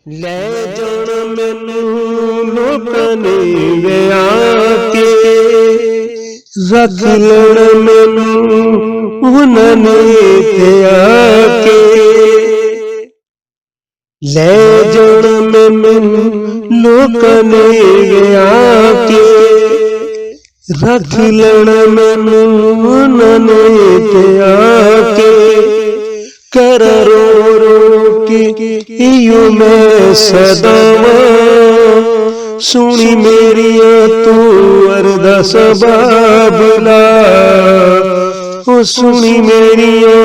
ਲੈ ਜਾਣਾ ਮੈਨੂੰ ਲੋਕਾਂ ਨੇ ਵਿਆਹ ਕੇ, ਰੱਖ ਲੈਣਾ ਮੈਨੂੰ ਉਹਨਾਂ ਨੇ ਪਿਆ ਕੇ। ਲੈ ਜਾਣਾ ਮੈਨੂੰ ਲੋਕਾਂ ਨੇ ਵਿਆਹ ਕੇ, ਰੱਖ ਲੈਣਾ ਮੈਨੂੰ ਉਹਨਾਂ ਨੇ ਪਿਆ ਕੇ। कर रो रो के इयो मैं सदावां, सुनी मेरिया तू अरदास बाबला, ओ सुनी मेरिया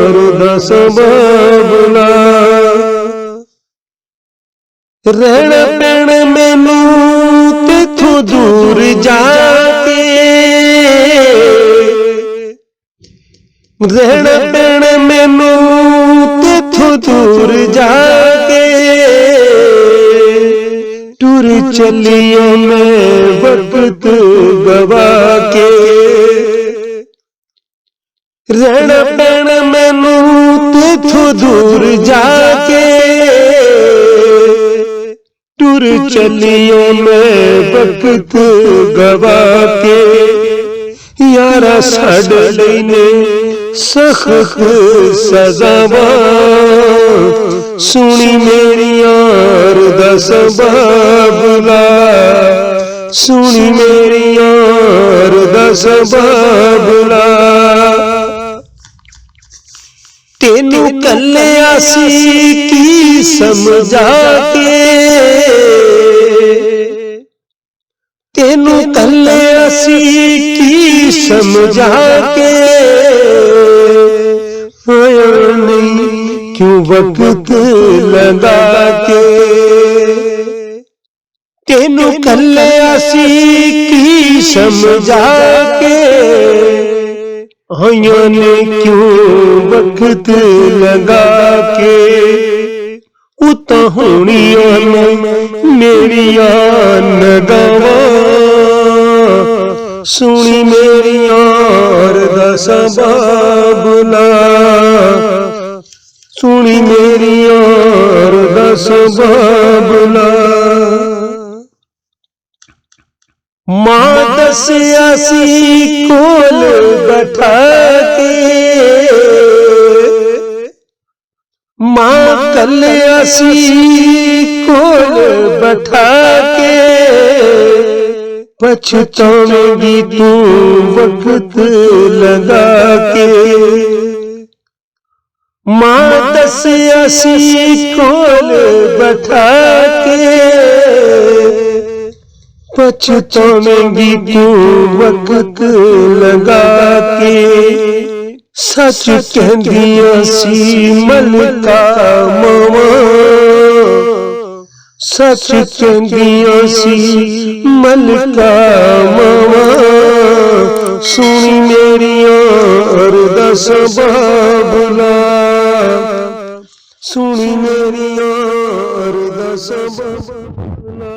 अरदास बाबला। रहना पैना मैनू तेथों दूर जाके, रहना पैना मैनू तेथों दूर जाके। टुर चलिया मैं वक्त गवा के, रहना पैना मैनू तेथों दूर जाके। टुर चलिया मैं वक्त गवा के। यारा साडे लई ने सख्त सज़ावां, सुनी मेरिया अरदास बाबला, सुनी मेरिया अरदास बाबला। तेनू कल्लिया सी की समझा के, तेनू कल्लिया सी की समझा के। आया नहीं क्यों वक्त लगा के, तेनू कल्लिया सी की समझा के। आया नहीं क्यों वक्त लगा के। उता होनिया मेरिया नगावां, सुनी मेरिया अरदास बाबला, सुनी मेरिया अरदास बाबला। मां दसिया सी कोल बैठा के, मां कल्लिया सी कोल बैठा के। पछतावेगी तू वक्त लगा के। मां दसिया सी कोल बैठा के। पछतावेगी तू वक्त लगा के। सच कहदिया सी मलका मावां, सच कहदिया सी मलका मावां। सुनी मेरिया अरदास बाबला, सुनी मेरिया अरदास बाबला।